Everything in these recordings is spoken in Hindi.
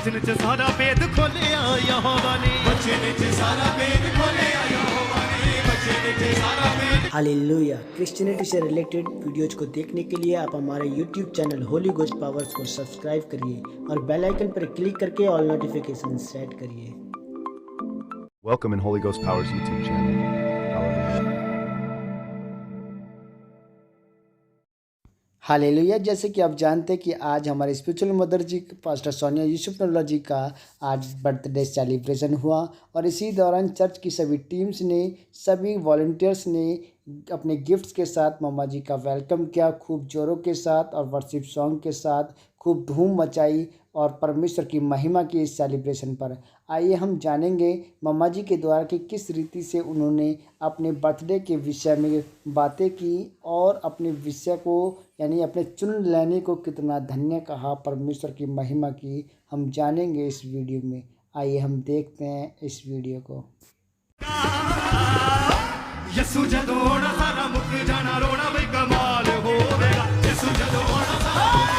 वचन च सारा भेद खोलिया यहोवा ने, वचन च सारा भेद खोलिया यहोवा ने, वचन च सारा भेद। हालेलुया। क्रिश्चियनिटी से रिलेटेड वीडियोज को देखने के लिए आप हमारे YouTube channel Holi ghost powers को सब्सक्राइब करिए और बेल आइकन पर क्लिक करके ऑल नोटिफिकेशन सेट करिए। Welcome in Holy Ghost Power's YouTube channel. Hallelujah. Hallelujah. जैसे कि आप जानते हैं कि आज हमारे स्पिरिचुअल मदर जी पास्टर सोनिया यूसुफ नल्ला जी का आज बर्थडे सेलिब्रेशन हुआ और इसी दौरान चर्च की सभी टीम्स ने, सभी वॉलंटियर्स ने अपने गिफ्ट्स के साथ मम्मा जी का वेलकम किया, खूब जोरों के साथ और वर्शिप सॉन्ग के साथ खूब धूम मचाई और परमेश्वर की महिमा की इस सेलिब्रेशन पर। आइए हम जानेंगे मम्मा जी के द्वारा कि किस रीति से उन्होंने अपने बर्थडे के विषय में बातें की और अपने विषय को यानी अपने चुन लेने को कितना धन्य कहा, परमेश्वर की महिमा की हम जानेंगे इस वीडियो में। आइए हम देखते हैं इस वीडियो को। यसु जदों सारा मुक जाना रोना बई कमाल होवेगा, यसु जदों सारा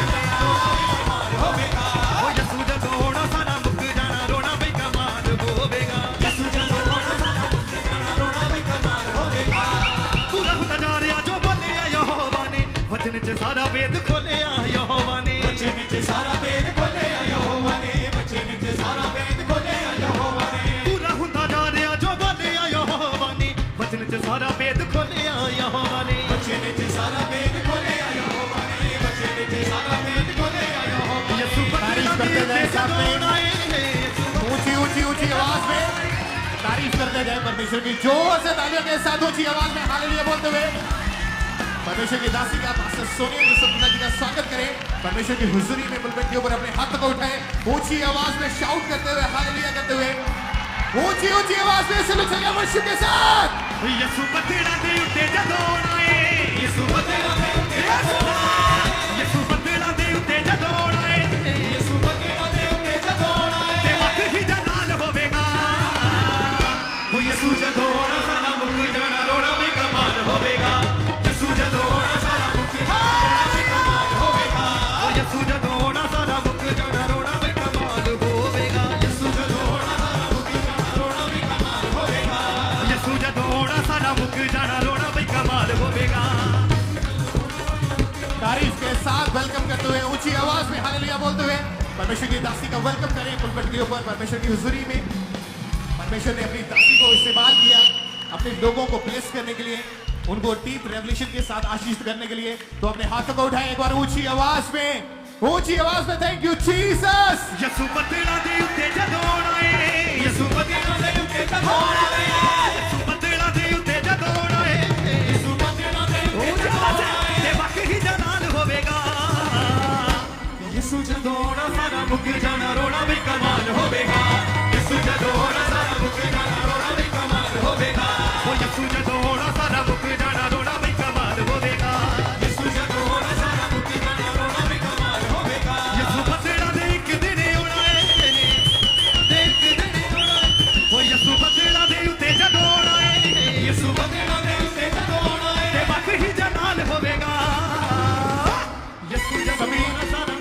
कमाल होवेगा, ओ यसु जदों सारा मुक जाना रोना बई कमाल होवेगा, यसु जदों सारा मुक जाना रोना बई कमाल होवेगा। पूरा होता जा रहा जो बोले यहोवा ने, वचन च सारा वेद खोलिया यहोवा ने, वचन च सारा वेद खोलिया यहोवा ने, वचन च सारा वेद खोलिया यहोवा ने। पूरा होता जा रहा जो बोले यहोवा ने, वचन च सारा वेद खोलिया यहोवा ने, वचन च सारा वेद खोलिया यहोवा ने, वचन च सारा वेद खोलिया यहोवा ने। यसु तारीफ करते जाए साथ में ऊंची ऊंची ऊंची आवाज में तारीफ करते जाए परमेश्वर की, जोर से तालियों के साथ ऊंची आवाज में हालेलुया बोलते हुए परमेश्वर की दासी का पास्टर सोनिया यूसुफ नल्ला जी का स्वागत करें। परमेश्वर की हुजूरी में पुलपिट के ऊपर अपने हाथ को उठाएं, ऊंची आवाज में शाउट करते हुए हालेलुया करते हुए ऊंची ऊंची आवाज में चलो चलिए वर्शिप के साथ। यसु बतेड़ा दे उते जदों आए, यसु बतेड़ा दे उते जदों आए, यसु बतेड़ा दे उते जदों आए, यसु बतेड़ा दे उते जदों आए, ते वक्त ही जलाल होवेगा, ओ यसु जदों सारा मुक जाना रोना भी कमाल होवेगा, यसु जदों सारा मुक जाना भी कमाल होवेगा, ओ यसु जदों सारा मुक जाना रोना भी कमाल होवेगा, यसु जदों सारा मुक जाना रोना भी कमाल होवेगा, यसु जदों सारा मुक जाना रोना भी कमाल होवेगा। तारीफ के साथ वेलकम करते हुए ऊंची आवाज में हालेलुया बोलते हुए परमेश्वर की दासी का वेलकम करें पुलपिट के ऊपर परमेश्वर की हुजूरी में। परमेश्वर ने अपनी दासी को इस्तेमाल किया अपने लोगों को ब्लेस करने के लिए, उनको डीप रेवलेशन के साथ आशीष करने के लिए। तो अपने हाथों को उठाएं एक बार ऊंची आवाज में, ऊंची आवाज में थैंक यू जीसस। यसु बतेड़ा दे उते जदों आए, यसु बतेड़ा दे उते जदों आए, यसु बतेड़ा दे उते जदों आए, यसु बतेड़ा दे उते जदों आए, ते वक्त ही जलाल होवेगा, यसु जदों सारा मुक जाना रोना भी कमाल होवेगा, यसु जदों सारा मुक जाना रोना भी कमाल होवेगा, ओ यसु जदों सारा मुक जाना रोना भी कमाल होवेगा, यसु जदों सारा मुक जाना रोना भी कमाल होवेगा। यसु बतेड़ा दे एक दिन आउणा है, दे एक दिन आउणा है, ओ यसु बतेड़ा दे उते जदों आए, यसु बतेड़ा दे उते जदों आए, ते वक्त ही जलाल होवेगा, यसु जदों सारा।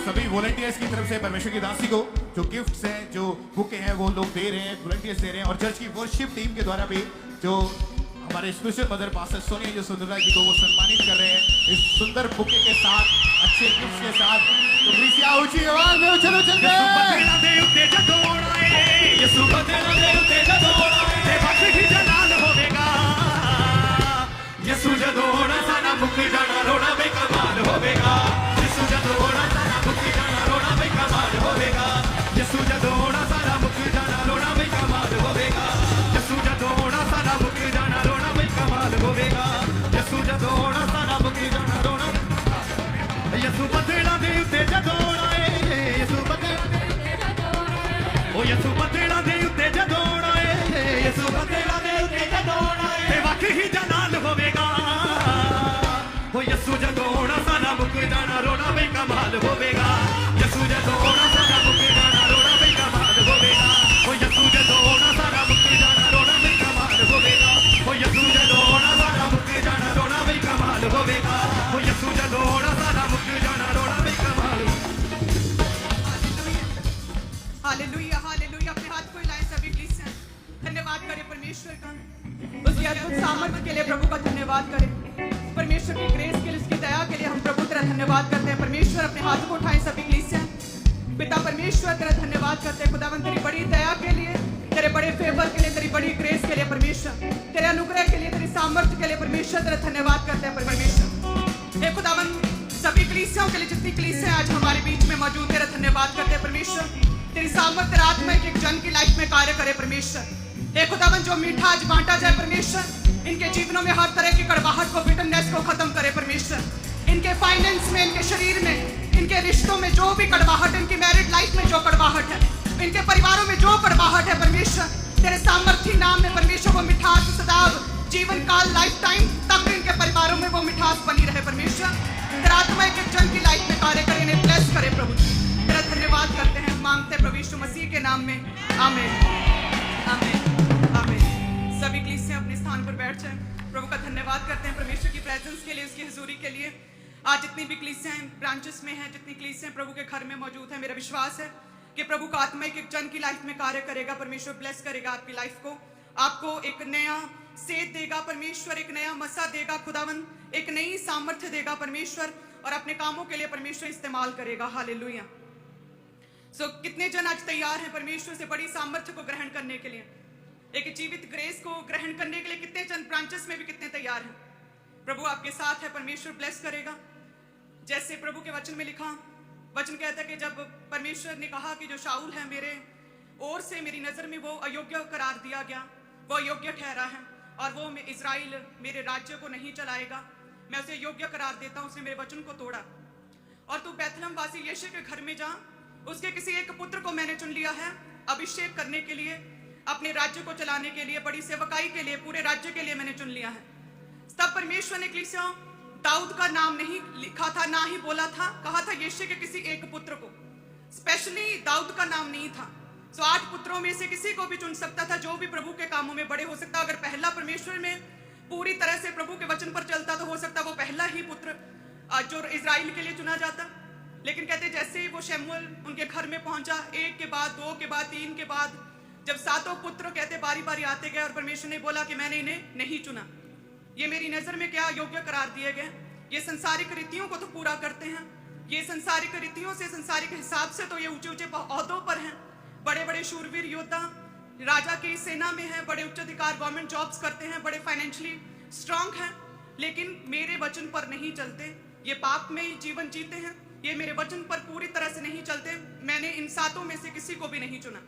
सभी वॉलंटियर्स की तरफ से परमेश्वर की दासी को जो गिफ्ट्स हैं, जो बुके हैं वो लोग दे रहे हैं, वॉलंटियर्स दे रहे हैं और चर्च की वर्शिप टीम के द्वारा भी जो हमारे special mother pastor Sonia Yusuf Nalla ji को वो सम्मानित कर रहे हैं इस सुंदर बुके के साथ, अच्छे गिफ्ट्स के साथ। तो प्लीज ऊंची आवाज में चलो चल गए। यसु बतेड़ा दे उते जदों आए, यसु बतेड़ा दे उते जदों आए, ते वक्त ही जलाल होवेगा, यसु जदों सारा मुक जाना रोना बे कमाल होवेगा, यसु जदों सारा मुक जाना रोना बे कमाल होवेगा, यसु जदों सारा मुक जाना रोना बे कमाल होवेगा, यसु जदों सारा मुक जाना रोना बे कमाल होवेगा, यसु जदों सारा मुक जाना रोना। यसु बतेड़ा दे उते जदों आए, यसु बतेड़ा दे उते जदों आए, ओ यसु बतेड़ा दे उते जदों आए, यसु बतेड़ा दे उते जदों आए, ते वक्त ही जलाल होवेगा, ओ यसु जदों सारा मुक जाना रोना बे कमाल होवेगा, यसु जदों सारा मुक जाना रोना बे कमाल होवेगा, ओ यसु जदों सारा मुक जाना रोना बे कमाल होवेगा, ओ यसु जदों सारा मुक जाना रोना बे कमाल होवेगा, ओ यसु जदों सारा मुक जाना रोना बे कमाल। उस सामर्थ्य के लिए प्रभु का धन्यवाद करें। परमेश्वर की ग्रेस के लिए, उसकी दया के लिए हम प्रभु तेरा धन्यवाद करते हैं। परमेश्वर अपने हाथों को उठाएं सभी कलीसिया। पिता परमेश्वर तेरा धन्यवाद करते हैं खुदावन तेरी बड़ी दया के लिए, तेरे बड़े फेवर के लिए, तेरी बड़ी ग्रेस के लिए परमेश्वर, तेरे अनुग्रह के लिए, तेरी सामर्थ्य के लिए परमेश्वर तेरा धन्यवाद करते हैं परमेश्वर। हे खुदावन सभी कलीसियाओं के लिए, जितनी कलीसियां आज हमारे बीच में मौजूद, तेरा धन्यवाद करते हैं परमेश्वर। तेरी सामर्थ्य तेरा आत्मा एक जन की लाइफ में कार्य करे परमेश्वर। हे खुदावन जो मीठा आज बांटा जाए परमेश्वर, इनके जीवनों में हर तरह की कड़वाहट को, बिटरनेस को खत्म करे परमेश्वर। इनके फाइनेंस में, इनके शरीर में, इनके रिश्तों में जो भी कड़वाहट, इनकी मैरिड लाइफ में जो कड़वाहट है, इनके परिवारों में जो कड़वाहट है परमेश्वर, तेरे सामर्थ्य नाम में परमेश्वर वो मिठास सदैव जीवन काल लाइफ टाइम तक इनके परिवारों में वो मिठास बनी रहे परमेश्वर। तेरा आत्मा एक जन की लाइफ में कार्य करे, इन्हें ब्लेस करे प्रभु। तेरा धन्यवाद करते हैं, मांगते हैं प्रभु यीशु मसीह के नाम में, आमीन आमीन आमीन। सभी कलीसियां अपने स्थान पर बैठ जाएं। प्रभु का धन्यवाद करते हैं परमेश्वर की प्रेजेंस के लिए, उसकी हुजूरी के लिए। आज जितनी भी कलीसियां ब्रांचेस में हैं, जितनी कलीसियां प्रभु के घर में मौजूद है, मेरा विश्वास है कि प्रभु का आत्मा एक जन की लाइफ में कार्य करेगा। परमेश्वर ब्लेस करेगा आपकी लाइफ को, आपको एक नया सेध देगा परमेश्वर, एक नया मसा देगा खुदावन, एक नई सामर्थ्य देगा परमेश्वर, और अपने कामों के लिए परमेश्वर इस्तेमाल करेगा। हालेलुया। सो कितने जन आज तैयार हैं परमेश्वर से बड़ी सामर्थ्य को ग्रहण करने के लिए, एक जीवित ग्रेस को ग्रहण करने के लिए? कितने जन ब्रांचेस में भी कितने तैयार हैं? प्रभु आपके साथ है, परमेश्वर ब्लेस करेगा। जैसे प्रभु के वचन में लिखा, वचन कहता है कि जब परमेश्वर ने कहा कि जो शाऊल है मेरे ओर से, मेरी नजर में वो अयोग्य करार दिया गया, वो अयोग्य ठहरा है और वो इजराइल मेरे राज्य को नहीं चलाएगा, मैं उसे योग्य करार देता हूं, उसने मेरे वचन को तोड़ा। और तू बैतलहम वासी यीशु के घर में जा, उसके किसी एक पुत्र को मैंने चुन लिया है अभिषेक करने के लिए, अपने राज्य को चलाने के लिए, बड़ी सेवकाई के लिए, पूरे राज्य के लिए मैंने चुन लिया है। तब परमेश्वर ने कलीसिया दाऊद का नाम नहीं लिखा था, ना ही बोला था, कहा था यीशु के किसी एक पुत्र को, स्पेशली दाऊद का नाम नहीं था। सो 8 पुत्रों में से किसी को भी चुन सकता था, जो भी प्रभु के कामों में बड़े हो सकता। अगर पहला परमेश्वर में पूरी तरह से प्रभु के वचन पर चलता तो हो सकता वो पहला ही पुत्र जो इजराइल के लिए चुना जाता। लेकिन कहते जैसे ही वो शमूएल उनके घर में पहुंचा, 1 के बाद 2 के बाद 3 के बाद, जब 7 पुत्र कहते बारी बारी आते गए, और परमेश्वर ने बोला कि मैंने इन्हें नहीं चुना, ये मेरी नजर में क्या योग्य करार दिए गए, ये संसारिक रीतियों को तो पूरा करते हैं, ये संसारिक रीतियों से, संसारिक हिसाब से तो ये ऊंचे ऊंचे ओहदों पर हैं, बड़े बड़े शूरवीर योद्धा राजा की सेना में हैं, बड़े उच्च अधिकार, गवर्नमेंट जॉब्स करते हैं, बड़े फाइनेंशियली स्ट्रांग हैं, लेकिन मेरे वचन पर नहीं चलते, ये पाप में जीवन जीते हैं, ये मेरे वचन पर पूरी तरह से नहीं चलते, मैंने इन 7 में से किसी को भी नहीं चुना।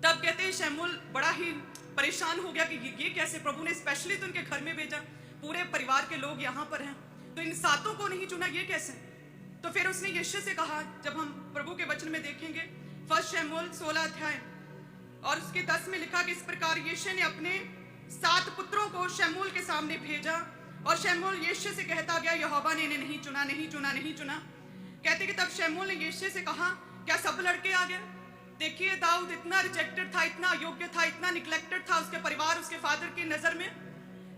तब कहते हैं शमूएल बड़ा ही परेशान हो गया कि ये कैसे, प्रभु ने स्पेशली तो उनके घर में भेजा, पूरे परिवार के लोग यहाँ पर हैं, तो इन 7 को नहीं चुना, ये कैसे? तो फिर उसने यीशु से कहा, जब हम प्रभु के वचन में देखेंगे 1 शमूएल 16 अध्याय और उसके 10 में लिखा कि इस प्रकार यीशु ने अपने 7 पुत्रों को शमूएल के सामने भेजा, और शमूएल यीशु से कहता गया यहोवा ने इन्हें नहीं चुना, नहीं चुना, नहीं चुना। कहते कि तब शमूएल ने यीशु से कहा, क्या सब लड़के आ गए? देखिए दाऊद इतना रिजेक्टेड था, इतना अयोग्य था, इतना निग्लेक्टेड था उसके परिवार, उसके फादर की नजर में,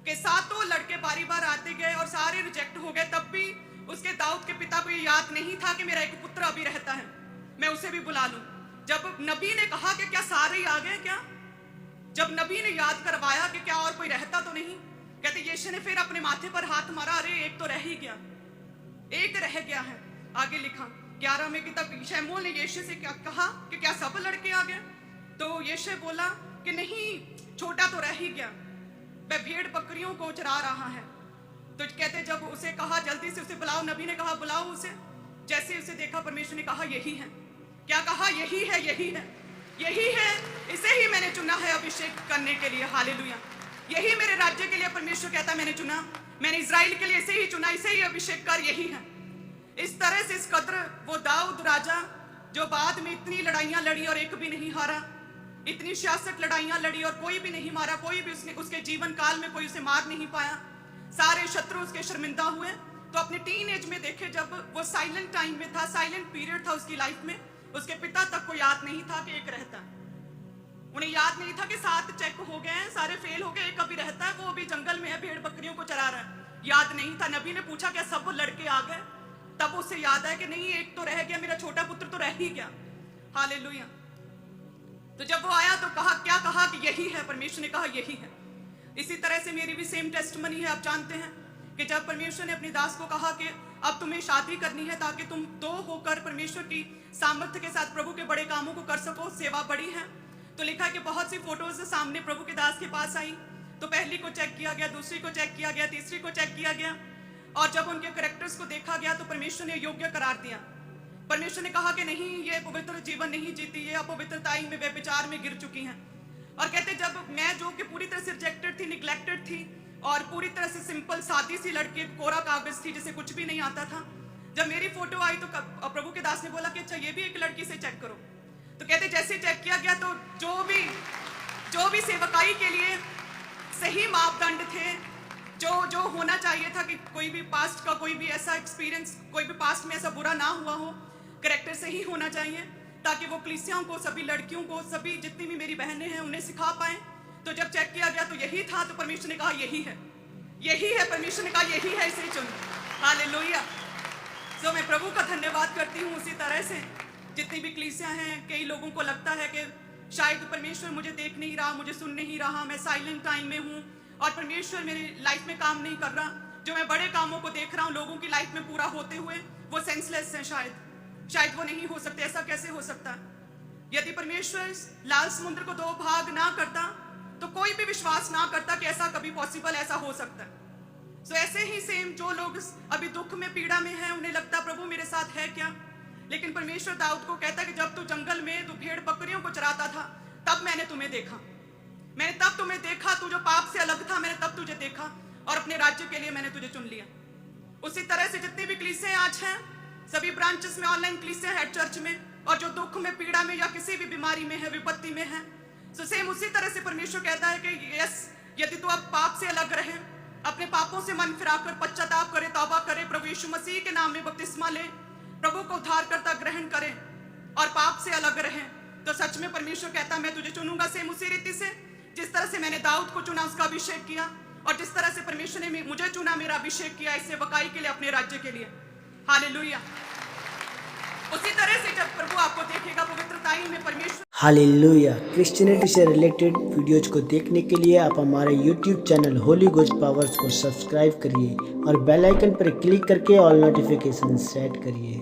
कि 7 लड़के बारी बार आते गए और सारे रिजेक्ट हो गए। तब भी उसके दाऊद के पिता को ये याद नहीं था कि मेरा एक पुत्र अभी रहता है, मैं उसे भी बुला लूं। जब नबी ने कहा कि क्या सारे ही आ गए क्या, जब नबी ने याद करवाया कि क्या और कोई रहता तो नहीं, कहते यीशु ने फिर अपने माथे पर हाथ मारा, अरे एक तो रह ही गया, एक रह गया है। आगे लिखा 11 में कि तब शमूएल ने यीशु से क्या कहा कि क्या सब लड़के आ गए? तो यीशु बोला कि नहीं, छोटा तो रह ही गया, वह भेड़ बकरियों को चरा रहा है। तो कहते जब उसे कहा जल्दी से उसे बुलाओ, नबी ने कहा बुलाओ उसे। जैसे उसे देखा परमेश्वर ने कहा यही है। क्या कहा? यही है, यही है, यही है, इसे ही मैंने चुना है अभिषेक करने के लिए। हालेलुया। यही मेरे राज्य के लिए परमेश्वर कहता मैंने चुना, मैंने इजराइल के लिए इसे ही चुना, इसे ही अभिषेक कर, यही है। इस तरह से इस कद्र वो दाऊद राजा जो बाद में इतनी लड़ाइयां लड़ी और एक भी नहीं हारा, इतनी 66 लड़ाइयां लड़ी और कोई भी नहीं मारा, कोई भी उसके जीवन काल में कोई उसे मार नहीं पाया, सारे शत्रु उसके शर्मिंदा हुए। तो अपने टीन एज में देखे, जब वो साइलेंट टाइम में था, साइलेंट पीरियड था उसकी लाइफ में, उसके पिता तक को याद नहीं था कि एक रहता है, उन्हें याद नहीं था कि 7 चेक हो गए हैं, सारे फेल हो गए, एक अभी रहता है, वो अभी जंगल में है, भेड़ बकरियों को चरा रहा है, याद नहीं था। नबी ने पूछा क्या सब लड़के आ गए? तब उसे याद है कि नहीं, एक तो रह गया, मेरा छोटा पुत्र तो रह ही गया। हालेलुया। तो जब वो आया तो कहा, क्या कहा कि यही है, परमेश्वर ने कहा यही है। इसी तरह से मेरी भी सेम टेस्टमनी है। आप जानते हैं कि जब परमेश्वर ने अपने दास को कहा कि अब तुम्हें शादी करनी है ताकि तुम दो होकर परमेश्वर की सामर्थ्य के साथ प्रभु के बड़े कामों को कर सको, सेवा बड़ी है, तो लिखा कि बहुत सी फोटोज सामने प्रभु के दास के पास आई। तो पहली को चेक किया गया, दूसरी को चेक किया गया, तीसरी को चेक किया गया, और जब उनके कैरेक्टर्स को देखा गया तो परमेश्वर ने योग्य करार दिया। परमेश्वर ने कहा कि नहीं, ये पवित्र जीवन नहीं जीती, ये अपवित्रताई में, व्यभिचार में गिर चुकी हैं। और कहते जब मैं, जो कि पूरी तरह से रिजेक्टेड थी, निग्लेक्टेड थी और पूरी तरह से सिंपल सादी सी लड़की, कोरा कागज थी जिसे कुछ भी नहीं आता था, जब मेरी फोटो आई तो प्रभु के दास ने बोला कि अच्छा ये भी एक लड़की से चेक करो। तो कहते जैसे चेक किया गया तो जो भी सेवकाई के लिए सही मापदंड थे, जो होना चाहिए था कि कोई भी पास्ट का कोई भी ऐसा एक्सपीरियंस, कोई भी पास्ट में ऐसा बुरा ना हुआ हो, कैरेक्टर सही होना चाहिए ताकि वो कलीसियाओं को, सभी लड़कियों को, सभी जितनी भी मेरी बहनें हैं उन्हें सिखा पाएं। तो जब चेक किया गया तो यही था, तो परमेश्वर ने कहा यही है, परमेश्वर ने कहा यही है, इसे चुन। हालेलुया। तो मैं प्रभु का धन्यवाद करती हूँ। उसी तरह से जितनी भी कलीसियां हैं, कई लोगों को लगता है कि शायद परमेश्वर मुझे देख नहीं रहा, मुझे सुन नहीं रहा, मैं साइलेंट टाइम में हूँ और परमेश्वर मेरी लाइफ में काम नहीं कर रहा। जो मैं बड़े कामों को देख रहा हूँ लोगों की लाइफ में पूरा होते हुए, वो सेंसलेस है, शायद वो नहीं हो सकते। ऐसा कैसे हो सकता? यदि परमेश्वर लाल समुद्र को दो भाग ना करता तो कोई भी विश्वास ना करता कि ऐसा कभी पॉसिबल, ऐसा हो सकता है। सो ऐसे ही सेम जो लोग अभी दुख में, पीड़ा में हैं, उन्हें लगता प्रभु मेरे साथ है क्या, लेकिन परमेश्वर दाऊद को कहता कि जब तू जंगल में तू भेड़ बकरियों को चराता था तब मैंने तुम्हें देखा, मैंने तब तुम्हें देखा, तू जो पाप से अलग था मैंने तब तुझे देखा और अपने राज्य के लिए मैंने तुझे चुन लिया। उसी तरह से जितनी भी कलीसियां आज हैं, सभी ब्रांचेस में, ऑनलाइन कलीसियां हेड चर्च में, और जो दुख में, पीड़ा में या किसी भी बीमारी में है, विपत्ति में है, सो सेम उसी तरह से परमेश्वर कहता है कि यस, यदि तू अब पाप से अलग रहे, अपने पापों से मन फिराकर पश्चाताप करे, तौबा करे, प्रभु यीशु मसीह के नाम में बपतिस्मा ले, प्रभु को उद्धारकर्ता ग्रहण करे और पाप से अलग रहे, तो सच में परमेश्वर कहता मैं तुझे चुनूंगा। सेम उसी रीति से जिस तरह से मैंने दाऊद को चुना, उसका अभिषेक किया, और जिस तरह से परमेश्वर ने मुझे चुना, मेरा अभिषेक किया इस सेवकाई के लिए, अपने राज्य के लिए। हालेलुया। उसी तरह से जब प्रभु आपको देखेगा पवित्रताई में, परमेश्वर। हालेलुया। क्रिश्चियनिटी से रिलेटेड वीडियोज को देखने के लिए आप हमारे YouTube channel Holi ghost powers को सब्सक्राइब करिए और बेल आइकन पर क्लिक करके ऑल नोटिफिकेशन सेट करिए।